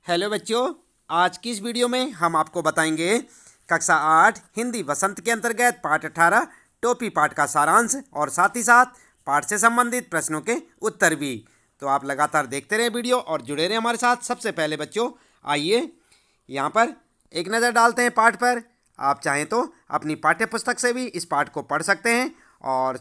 Hello बच्चों, आज की इस वीडियो में हम आपको बताएंगे कक्षा 8 हिंदी वसंत के अंतर्गत पाठ 18 टोपी पाठ का सारांश और साथ ही साथ पाठ से संबंधित प्रश्नों के उत्तर भी। तो आप लगातार देखते रहें वीडियो और जुड़े रहें हमारे साथ। सबसे पहले बच्चों आइए यहाँ पर एक नज़र डालते हैं पाठ पर। आप चाहें तो अपनी पाठ्य पुस्तक से भी इस पाठ को पढ़ सकते हैं और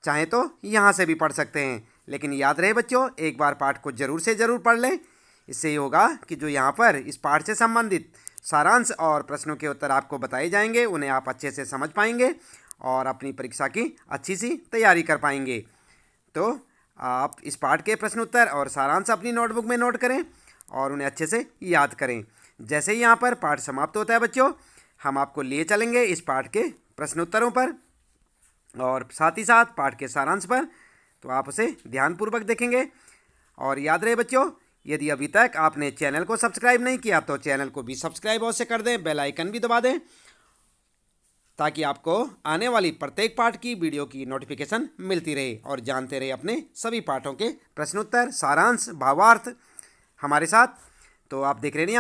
चाहें तो यहाँ से भी पढ़ सकते हैं, लेकिन याद रहे बच्चों एक बार पाठ को ज़रूर से ज़रूर पढ़ लें। इससे ये होगा कि जो यहाँ पर इस पाठ से संबंधित सारांश और प्रश्नों के उत्तर आपको बताए जाएंगे उन्हें आप अच्छे से समझ पाएंगे और अपनी परीक्षा की अच्छी सी तैयारी कर पाएंगे। तो आप इस पाठ के प्रश्न उत्तर और सारांश अपनी नोटबुक में नोट करें और उन्हें अच्छे से याद करें। जैसे ही यहाँ पर पाठ समाप्त होता है बच्चों, हम आपको लिए चलेंगे इस पाठ के प्रश्न उत्तरों पर और साथ ही साथ पाठ के सारांश पर। तो आप उसे ध्यानपूर्वक देखेंगे। और याद रहे बच्चों, यदि अभी तक आपने चैनल को सब्सक्राइब नहीं किया तो चैनल को भी सब्सक्राइब अवश्य कर दें, बेल आइकन भी दबा दें ताकि आपको आने वाली प्रत्येक पाठ की वीडियो की नोटिफिकेशन मिलती रहे और जानते रहे अपने सभी पाठों के प्रश्नोत्तर, सारांश, भावार्थ हमारे साथ। तो आप देख रहे हैं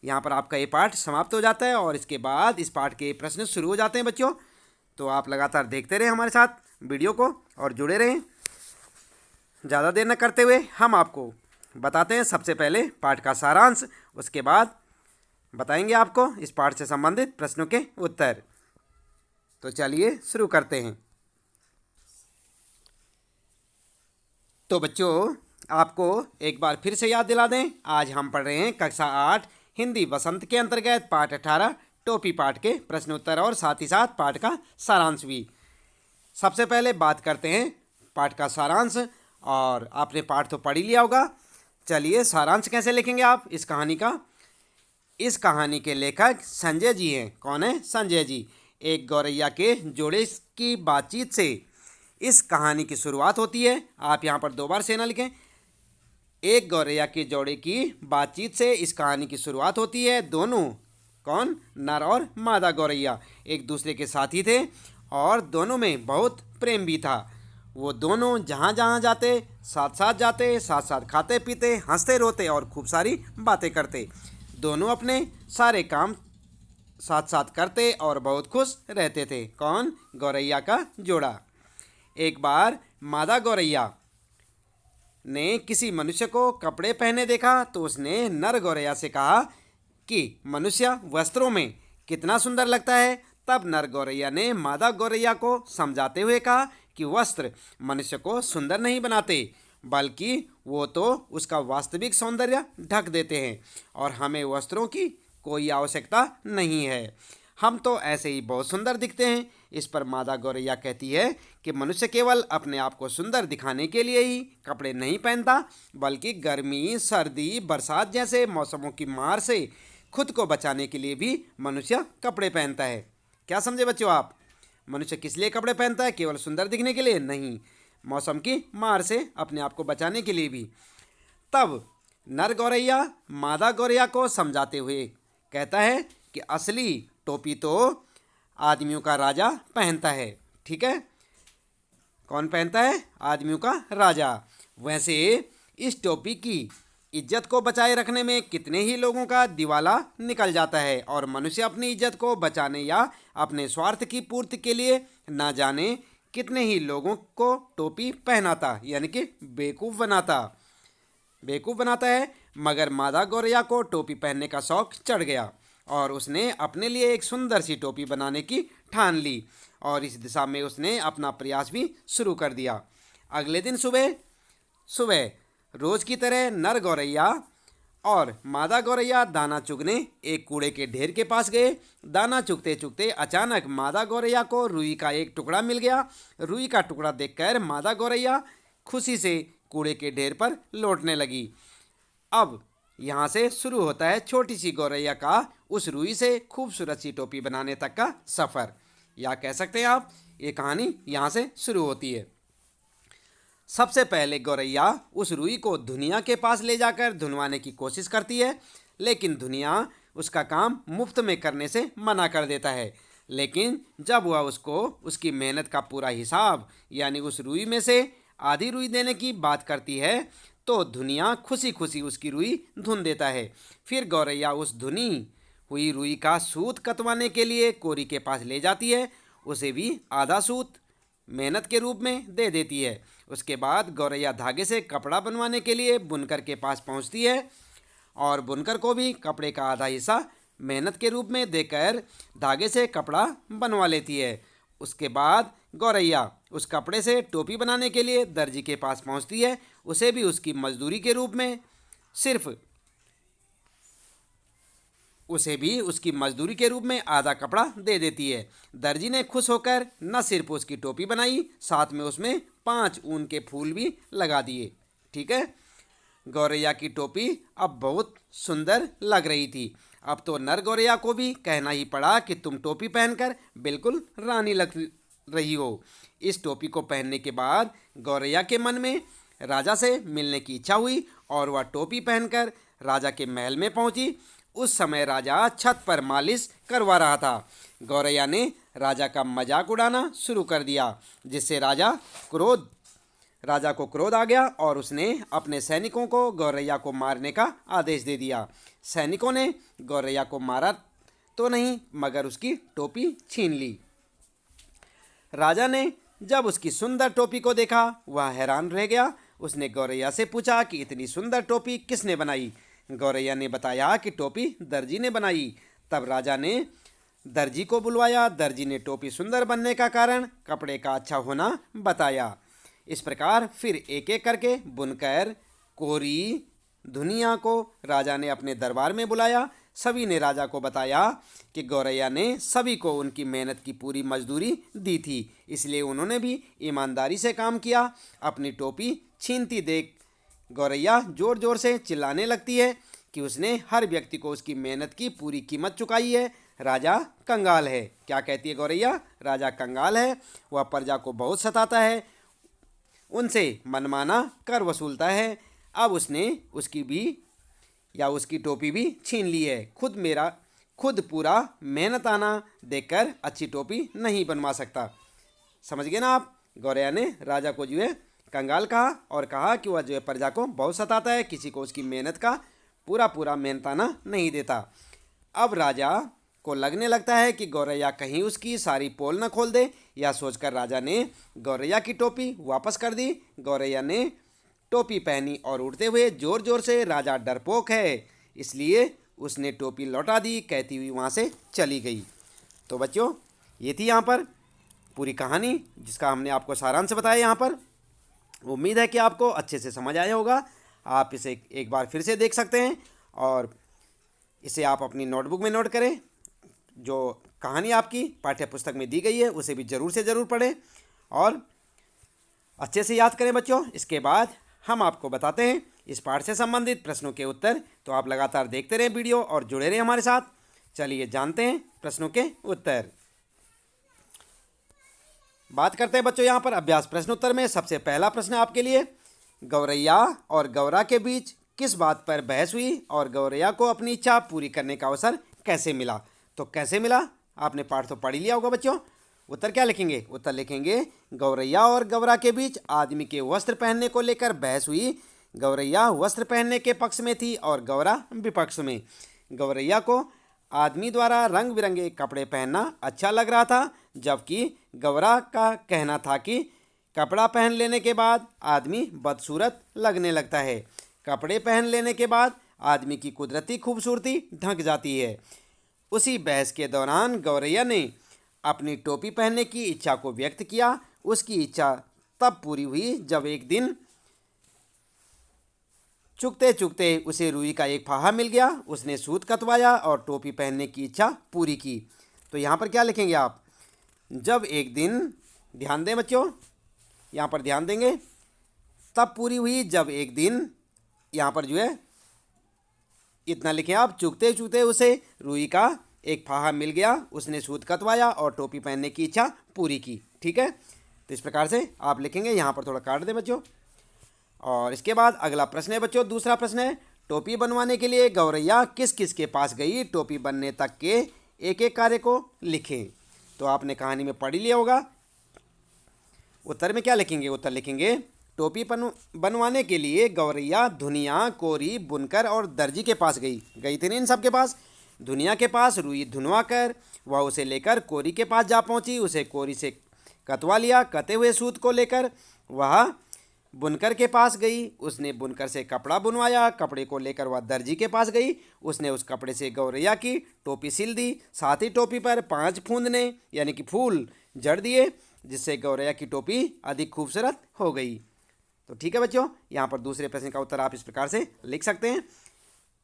यहाँ पर आपका ये पाठ समाप्त हो जाता है और इसके बाद इस पाठ के प्रश्न शुरू हो जाते हैं बच्चों। तो आप लगातार देखते रहें हमारे साथ वीडियो को और जुड़े रहें। ज़्यादा देर न करते हुए हम आपको बताते हैं सबसे पहले पाठ का सारांश, उसके बाद बताएंगे आपको इस पाठ से संबंधित प्रश्नों के उत्तर। तो चलिए शुरू करते हैं। तो बच्चों आपको एक बार फिर से याद दिला दें, आज हम पढ़ रहे हैं कक्षा 8 हिंदी वसंत के अंतर्गत पाठ 18 टोपी पाठ के प्रश्न उत्तर और साथ ही साथ पाठ का सारांश भी। सबसे पहले बात करते हैं पाठ का सारांश। और आपने पाठ तो पढ़ ही लिया होगा, चलिए सारांश कैसे लिखेंगे आप इस कहानी का। इस कहानी के लेखक संजय जी हैं। कौन है? संजय जी। एक गौरैया के जोड़े की बातचीत से इस कहानी की शुरुआत होती है। आप यहाँ पर 2 बार से ना लिखें। एक गौरैया के जोड़े की बातचीत से इस कहानी की शुरुआत होती है। दोनों कौन? नर और मादा गौरैया एक दूसरे के साथी थे और दोनों में बहुत प्रेम भी था। वो दोनों जहाँ जहाँ जाते साथ साथ जाते, साथ साथ खाते पीते, हंसते रोते और खूब सारी बातें करते। दोनों अपने सारे काम साथ साथ करते और बहुत खुश रहते थे। कौन? गौरैया का जोड़ा। एक बार मादा गौरैया ने किसी मनुष्य को कपड़े पहने देखा तो उसने नर गौरैया से कहा कि मनुष्य वस्त्रों में कितना सुंदर लगता है। तब नर गौरैया ने मादा गौरैया को समझाते हुए कहा कि वस्त्र मनुष्य को सुंदर नहीं बनाते, बल्कि वो तो उसका वास्तविक सौंदर्य ढक देते हैं और हमें वस्त्रों की कोई आवश्यकता नहीं है। हम तो ऐसे ही बहुत सुंदर दिखते हैं। इस पर मादा गौरैया कहती है कि मनुष्य केवल अपने आप को सुंदर दिखाने के लिए ही कपड़े नहीं पहनता, बल्कि गर्मी, सर्दी, बरसात जैसे मौसमों की मार से खुद को बचाने के लिए भी मनुष्य कपड़े पहनता है। क्या समझे बच्चों आप? मनुष्य किस लिए कपड़े पहनता है? केवल सुंदर दिखने के लिए नहीं, मौसम की मार से अपने आप को बचाने के लिए भी। तब नर गौरैया मादा गौरैया को समझाते हुए कहता है कि असली टोपी तो आदमियों का राजा पहनता है। ठीक है, कौन पहनता है? आदमियों का राजा। वैसे इस टोपी की इज्जत को बचाए रखने में कितने ही लोगों का दिवाला निकल जाता है और मनुष्य अपनी इज्जत को बचाने या अपने स्वार्थ की पूर्ति के लिए ना जाने कितने ही लोगों को टोपी पहनाता, यानी कि बेवकूफ़ बनाता है। मगर मादा गौरैया को टोपी पहनने का शौक चढ़ गया और उसने अपने लिए एक सुंदर सी टोपी बनाने की ठान ली और इस दिशा में उसने अपना प्रयास भी शुरू कर दिया। अगले दिन सुबह रोज की तरह नर गौरैया और मादा गौरैया दाना चुगने एक कूड़े के ढेर के पास गए। दाना चुगते चुगते अचानक मादा गौरैया को रुई का एक टुकड़ा मिल गया। रुई का टुकड़ा देखकर मादा गौरैया खुशी से कूड़े के ढेर पर लौटने लगी। अब यहाँ से शुरू होता है छोटी सी गौरैया का उस रुई से खूबसूरत सी टोपी बनाने तक का सफ़र, या कह सकते हैं आप ये कहानी यहाँ से शुरू होती है। सबसे पहले गौरैया उस रुई को धुनिया के पास ले जाकर धुनवाने की कोशिश करती है, लेकिन धुनिया उसका काम मुफ्त में करने से मना कर देता है। लेकिन जब वह उसको उसकी मेहनत का पूरा हिसाब यानी उस रुई में से आधी रुई देने की बात करती है, तो धुनिया खुशी खुशी उसकी रुई धुन देता है। फिर गौरैया उस धुनी हुई रुई का सूत कतवाने के लिए कोरी के पास ले जाती है। उसे भी आधा सूत मेहनत के रूप में दे देती है। उसके बाद गौरैया धागे से कपड़ा बनवाने के लिए बुनकर के पास पहुंचती है और बुनकर को भी कपड़े का आधा हिस्सा मेहनत के रूप में देकर धागे से कपड़ा बनवा लेती है। उसके बाद गौरैया उस कपड़े से टोपी बनाने के लिए दर्जी के पास पहुंचती है। उसे भी उसकी मजदूरी के रूप में आधा कपड़ा दे देती है। दर्जी ने खुश होकर न सिर्फ उसकी टोपी बनाई, साथ में उसमें 5 ऊन के फूल भी लगा दिए। ठीक है, गौरैया की टोपी अब बहुत सुंदर लग रही थी। अब तो नर गौरैया को भी कहना ही पड़ा कि तुम टोपी पहनकर बिल्कुल रानी लग रही हो। इस टोपी को पहनने के बाद गौरैया के मन में राजा से मिलने की इच्छा हुई और वह टोपी पहनकर राजा के महल में पहुंची। उस समय राजा छत पर मालिश करवा रहा था। गौरैया ने राजा का मजाक उड़ाना शुरू कर दिया, जिससे राजा को क्रोध आ गया और उसने अपने सैनिकों को गौरैया को मारने का आदेश दे दिया। सैनिकों ने गौरैया को मारा तो नहीं, मगर उसकी टोपी छीन ली। राजा ने जब उसकी सुंदर टोपी को देखा, वह हैरान रह गया। उसने गौरैया से पूछा कि इतनी सुंदर टोपी किसने बनाई। गौरैया ने बताया कि टोपी दर्जी ने बनाई। तब राजा ने दर्जी को बुलवाया। दर्जी ने टोपी सुंदर बनने का कारण कपड़े का अच्छा होना बताया। इस प्रकार फिर एक एक करके बुनकर, कोरी, धुनिया को राजा ने अपने दरबार में बुलाया। सभी ने राजा को बताया कि गौरैया ने सभी को उनकी मेहनत की पूरी मजदूरी दी थी, इसलिए उन्होंने भी ईमानदारी से काम किया। अपनी टोपी छीनती देख गौरैया जोर जोर से चिल्लाने लगती है कि उसने हर व्यक्ति को उसकी मेहनत की पूरी कीमत चुकाई है। राजा कंगाल है। क्या कहती है गौरैया? राजा कंगाल है, वह प्रजा को बहुत सताता है, उनसे मनमाना कर वसूलता है। अब उसने उसकी टोपी भी छीन ली है। खुद पूरा मेहनताना देखकर अच्छी टोपी नहीं बनवा सकता। समझ गए ना आप? गौरैया ने राजा को जो है कंगाल कहा और कहा कि वह जो है प्रजा को बहुत सताता है, किसी को उसकी मेहनत का पूरा मेहनताना नहीं देता। अब राजा को लगने लगता है कि गौरैया कहीं उसकी सारी पोल न खोल दे। यह सोचकर राजा ने गौरैया की टोपी वापस कर दी। गौरैया ने टोपी पहनी और उड़ते हुए जोर जोर से, राजा डरपोक है इसलिए उसने टोपी लौटा दी, कहती हुई वहाँ से चली गई। तो बच्चों, ये थी यहाँ पर पूरी कहानी जिसका हमने आपको सारांश बताया। यहाँ पर उम्मीद है कि आपको अच्छे से समझ आया होगा। आप इसे एक बार फिर से देख सकते हैं और इसे आप अपनी नोटबुक में नोट करें। जो कहानी आपकी पाठ्य पुस्तक में दी गई है उसे भी ज़रूर से ज़रूर पढ़ें और अच्छे से याद करें बच्चों। इसके बाद हम आपको बताते हैं इस पाठ से संबंधित प्रश्नों के उत्तर। तो आप लगातार देखते रहें वीडियो और जुड़े रहें हमारे साथ। चलिए जानते हैं प्रश्नों के उत्तर। बात करते हैं बच्चों यहाँ पर अभ्यास प्रश्नोत्तर में। सबसे पहला प्रश्न आपके लिए, गौरैया और गौरा के बीच किस बात पर बहस हुई और गौरैया को अपनी इच्छा पूरी करने का अवसर कैसे मिला? तो कैसे मिला आपने पाठ तो पढ़ ही लिया होगा बच्चों। उत्तर क्या लिखेंगे? उत्तर लिखेंगे गौरैया और गौरा के बीच आदमी के वस्त्र पहनने को लेकर बहस हुई। गौरैया वस्त्र पहनने के पक्ष में थी और गौरा विपक्ष में। गौरैया को आदमी द्वारा रंग बिरंगे कपड़े पहनना अच्छा लग रहा था, जबकि गौरा का कहना था कि कपड़ा पहन लेने के बाद आदमी बदसूरत लगने लगता है। कपड़े पहन लेने के बाद आदमी की कुदरती खूबसूरती ढक जाती है। उसी बहस के दौरान गौरैया ने अपनी टोपी पहनने की इच्छा को व्यक्त किया। उसकी इच्छा तब पूरी हुई जब एक दिन चुगते चुगते उसे रुई का एक फाहा मिल गया। उसने सूत कतवाया और टोपी पहनने की इच्छा पूरी की। तो यहाँ पर क्या लिखेंगे आप? जब एक दिन, ध्यान दें बच्चों, यहाँ पर ध्यान देंगे, तब पूरी हुई जब एक दिन, यहाँ पर जो है इतना लिखें आप, चुगते चुगते उसे रुई का एक फाहा मिल गया, उसने सूत कतवाया और टोपी पहनने की इच्छा पूरी की। ठीक है, तो इस प्रकार से आप लिखेंगे। यहाँ पर थोड़ा काट दें बच्चों। और इसके बाद अगला प्रश्न है बच्चों, दूसरा प्रश्न है, टोपी बनवाने के लिए गौरैया किस किस के पास गई? टोपी बनने तक के एक एक कार्य को लिखें। तो आपने कहानी में पढ़ ही लिया होगा। उत्तर में क्या लिखेंगे? उत्तर लिखेंगे बनवाने के लिए गौरैया धुनिया, कोरी, बुनकर और दर्जी के पास गई थी ना इन सब के पास। धुनिया के पास रुई धुनवा कर वह उसे लेकर कोरी के पास जा पहुंची। उसे कोरी से कतवा लिया। कते हुए सूत को लेकर वह बुनकर के पास गई। उसने बुनकर से कपड़ा बुनवाया। कपड़े को लेकर वह दर्जी के पास गई। उसने उस कपड़े से गौरैया की टोपी सिल दी। साथ ही टोपी पर 5 फूंदने यानी कि फूल जड़ दिए, जिससे गौरैया की टोपी अधिक खूबसूरत हो गई। तो ठीक है बच्चों, यहाँ पर दूसरे प्रश्न का उत्तर आप इस प्रकार से लिख सकते हैं।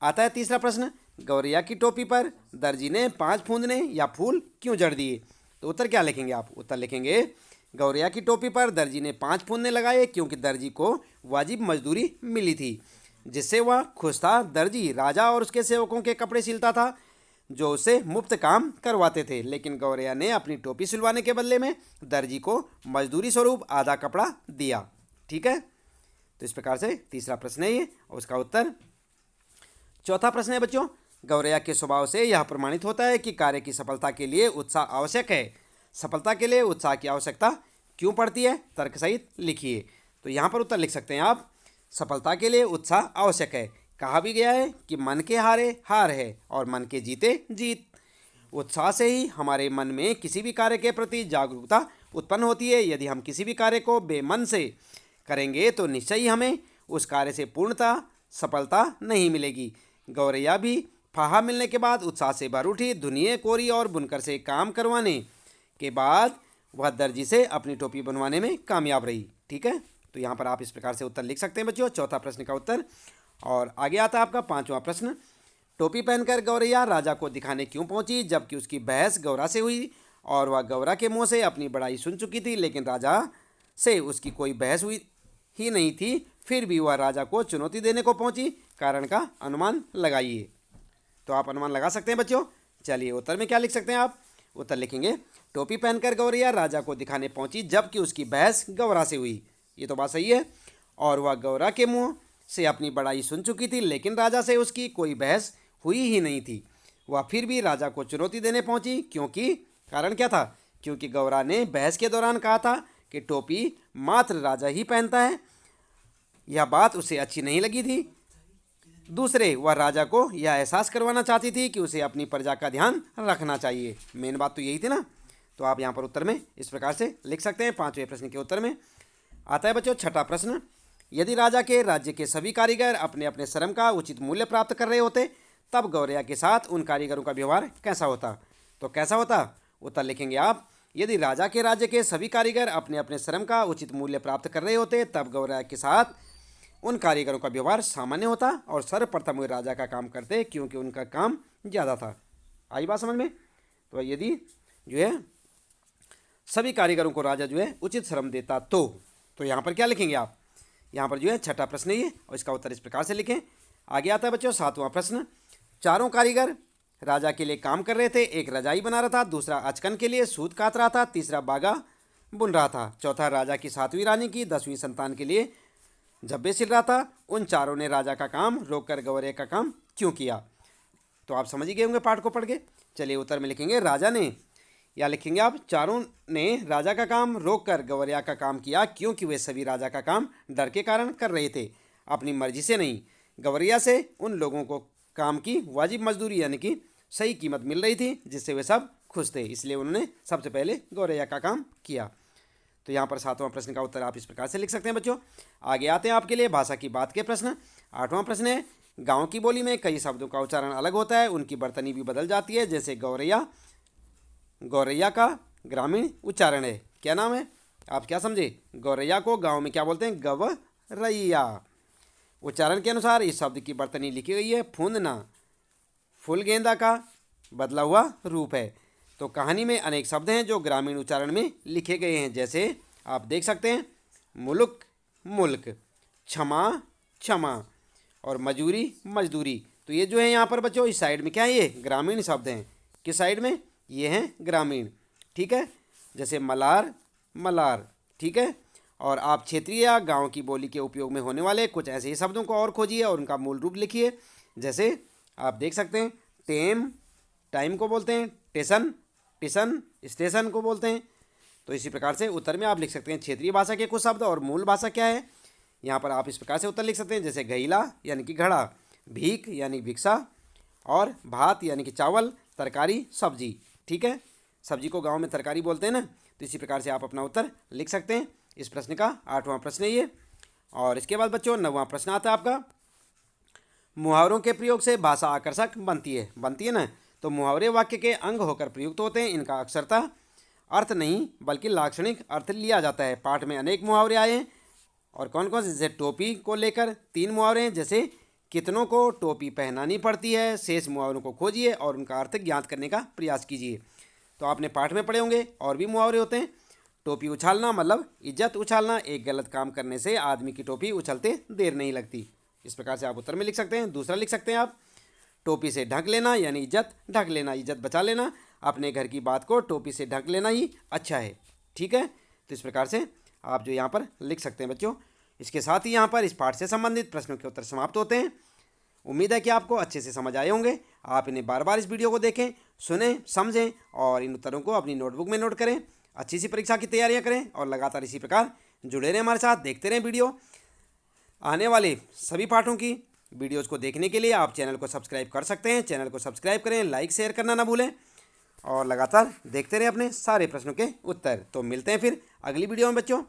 आता है तीसरा प्रश्न, गौरैया की टोपी पर दर्जी ने 5 फूंदने या फूल क्यों जड़ दिए? तो उत्तर क्या लिखेंगे आप? उत्तर लिखेंगे गौरैया की टोपी पर दर्जी ने 5 फूंदने लगाए क्योंकि दर्जी को वाजिब मजदूरी मिली थी, जिससे वह खुश था। दर्जी राजा और उसके सेवकों के कपड़े सिलता था जो उससे मुफ्त काम करवाते थे, लेकिन गौरैया ने अपनी टोपी सिलवाने के बदले में दर्जी को मजदूरी स्वरूप आधा कपड़ा दिया। ठीक है, तो इस प्रकार से तीसरा प्रश्न है ये, और उसका उत्तर। चौथा प्रश्न है बच्चों, गौरैया के स्वभाव से यह प्रमाणित होता है कि कार्य की सफलता के लिए उत्साह आवश्यक है। सफलता के लिए उत्साह की आवश्यकता क्यों पड़ती है? तर्क सहित लिखिए। तो यहाँ पर उत्तर लिख सकते हैं आप, सफलता के लिए उत्साह आवश्यक है। कहा भी गया है कि मन के हारे हार है और मन के जीते जीत। उत्साह से ही हमारे मन में किसी भी कार्य के प्रति जागरूकता उत्पन्न होती है। यदि हम किसी भी कार्य को बेमन से करेंगे तो निश्चय ही हमें उस कार्य से पूर्णतः सफलता नहीं मिलेगी। गौरैया भी फाहा मिलने के बाद उत्साह से भर उठी। धुनिए, कोरी और बुनकर से काम करवाने के बाद वह दर्जी से अपनी टोपी बनवाने में कामयाब रही। ठीक है, तो यहाँ पर आप इस प्रकार से उत्तर लिख सकते हैं बच्चों, चौथा प्रश्न का उत्तर। और आगे आता है आपका पांचवा प्रश्न, टोपी पहनकर गौरैया राजा को दिखाने क्यों पहुंची जबकि उसकी बहस गौरा से हुई और वह गौरा के मुंह से अपनी बड़ाई सुन चुकी थी, लेकिन राजा से उसकी कोई बहस हुई ही नहीं थी, फिर भी वह राजा को चुनौती देने को पहुंची। कारण का अनुमान लगाइए। तो आप अनुमान लगा सकते हैं बच्चों। चलिए, उत्तर में क्या लिख सकते हैं आप? उत्तर लिखेंगे, टोपी पहनकर गौरैया राजा को दिखाने पहुंची जबकि उसकी बहस गौरा से हुई। ये तो बात सही है। और वह गौरा के मुंह से अपनी बड़ाई सुन चुकी थी, लेकिन राजा से उसकी कोई बहस हुई ही नहीं थी। वह फिर भी राजा को चुनौती देने पहुंची, क्योंकि कारण क्या था? क्योंकि गौरा ने बहस के दौरान कहा था कि टोपी मात्र राजा ही पहनता है। यह बात उसे अच्छी नहीं लगी थी। दूसरे, वह राजा को यह एहसास करवाना चाहती थी कि उसे अपनी प्रजा का ध्यान रखना चाहिए। मेन बात तो यही थी ना। तो आप यहाँ पर उत्तर में इस प्रकार से लिख सकते हैं। पांचवें प्रश्न के उत्तर में आता है बच्चों छठा प्रश्न, यदि राजा के राज्य के सभी कारीगर अपने अपने श्रम का उचित मूल्य प्राप्त कर रहे होते तब गौरैया के साथ उन कारीगरों का व्यवहार कैसा होता? तो कैसा होता? उत्तर लिखेंगे आप, यदि राजा के राज्य के सभी कारीगर अपने अपने श्रम का उचित मूल्य प्राप्त कर रहे होते तब गौरैया के साथ उन कारीगरों का व्यवहार सामान्य होता और सर्वप्रथम वे राजा का काम करते, क्योंकि उनका काम ज़्यादा था। आई बात समझ में? तो यदि जो है सभी कारीगरों को राजा जो है उचित श्रम देता तो यहाँ पर क्या लिखेंगे आप? यहाँ पर जो है छठा प्रश्न ये, और इसका उत्तर इस प्रकार से लिखें। आगे आता है बच्चों सातवां प्रश्न, चारों कारीगर राजा के लिए काम कर रहे थे। एक रजाई बना रहा था, दूसरा अचकन के लिए सूत काट रहा था, तीसरा बागा बुन रहा था, चौथा राजा की 7वीं रानी की 10वीं संतान के लिए झब्बे सिल रहा था। उन चारों ने राजा का काम रोककर गौरैया का काम क्यों किया? तो आप समझ ही गए होंगे पाठ को पढ़ के। चलिए, उत्तर में लिखेंगे राजा ने, या लिखेंगे आप, चारों ने राजा का काम रोककर गौरैया का काम किया क्योंकि वे सभी राजा का काम डर के कारण कर रहे थे, अपनी मर्जी से नहीं। गौरैया से उन लोगों को काम की वाजिब मजदूरी यानी कि सही कीमत मिल रही थी, जिससे वे सब खुश थे, इसलिए उन्होंने सबसे पहले गौरैया का काम किया। तो यहाँ पर सातवां प्रश्न का उत्तर आप इस प्रकार से लिख सकते हैं बच्चों। आगे आते हैं आपके लिए भाषा की बात के प्रश्न। आठवां प्रश्न है, गाँव की बोली में कई शब्दों का उच्चारण अलग होता है, उनकी बर्तनी भी बदल जाती है। जैसे गौरैया का ग्रामीण उच्चारण है, क्या नाम है? आप क्या समझे? गौरैया को गांव में क्या बोलते हैं? गवरैया। उच्चारण के अनुसार इस शब्द की बर्तनी लिखी गई है फूंदना। फूल गेंदा का बदला हुआ रूप है। तो कहानी में अनेक शब्द हैं जो ग्रामीण उच्चारण में लिखे गए हैं, जैसे आप देख सकते हैं मुल्क मुल्क, क्षमा क्षमा और मजूरी मजदूरी। तो ये जो है यहाँ पर बच्चों इस साइड में क्या है? ये ग्रामीण शब्द हैं। किस साइड में? ये हैं ग्रामीण। ठीक है, जैसे मलार मलार। ठीक है, और आप क्षेत्रीय या गांव की बोली के उपयोग में होने वाले कुछ ऐसे ही शब्दों को और खोजिए और उनका मूल रूप लिखिए। जैसे आप देख सकते हैं टेम टाइम को बोलते हैं, टेशन टिशन स्टेशन को बोलते हैं। तो इसी प्रकार से उत्तर में आप लिख सकते हैं क्षेत्रीय भाषा के कुछ शब्द और मूल भाषा क्या है, यहाँ पर आप इस प्रकार से उत्तर लिख सकते हैं, जैसे घैला यानी कि घड़ा, भीख यानी भिक्षा, और भात यानी कि चावल, तरकारी सब्जी। ठीक है, सब्जी को गांव में तरकारी बोलते हैं ना, तो इसी प्रकार से आप अपना उत्तर लिख सकते हैं। इस प्रश्न का 8वां प्रश्न है ये। और इसके बाद बच्चों 9वां प्रश्न आता है आपका, मुहावरों के प्रयोग से भाषा आकर्षक बनती है ना। तो मुहावरे वाक्य के अंग होकर प्रयुक्त होते हैं, इनका अक्षरतः अर्थ नहीं बल्कि लाक्षणिक अर्थ लिया जाता है। पाठ में अनेक मुहावरे आए हैं, और कौन कौन से, जैसे टोपी को लेकर 3 मुहावरे हैं, जैसे कितनों को टोपी पहनानी पड़ती है। शेष मुहावरों को खोजिए और उनका अर्थ ज्ञात करने का प्रयास कीजिए। तो आपने पाठ में पढ़े होंगे, और भी मुहावरे होते हैं। टोपी उछालना मतलब इज्जत उछालना, एक गलत काम करने से आदमी की टोपी उछलते देर नहीं लगती। इस प्रकार से आप उत्तर में लिख सकते हैं। दूसरा लिख सकते हैं आप, टोपी से ढक लेना यानी इज्जत ढक लेना, इज्जत बचा लेना, अपने घर की बात को टोपी से ढक लेना ही अच्छा है। ठीक है, तो इस प्रकार से आप जो यहाँ पर लिख सकते हैं बच्चों। इसके साथ ही यहाँ पर इस पाठ से संबंधित प्रश्नों के उत्तर समाप्त होते हैं। उम्मीद है कि आपको अच्छे से समझ आए होंगे। आप इन्हें बार बार इस वीडियो को देखें, सुनें, समझें और इन उत्तरों को अपनी नोटबुक में नोट करें। अच्छी सी परीक्षा की तैयारियां करें और लगातार इसी प्रकार जुड़े रहें हमारे साथ, देखते रहें वीडियो। आने वाले सभी पाठों की वीडियोज़ को देखने के लिए आप चैनल को सब्सक्राइब कर सकते हैं। चैनल को सब्सक्राइब करें, लाइक शेयर करना ना भूलें और लगातार देखते रहें अपने सारे प्रश्नों के उत्तर। तो मिलते हैं फिर अगली वीडियो में बच्चों।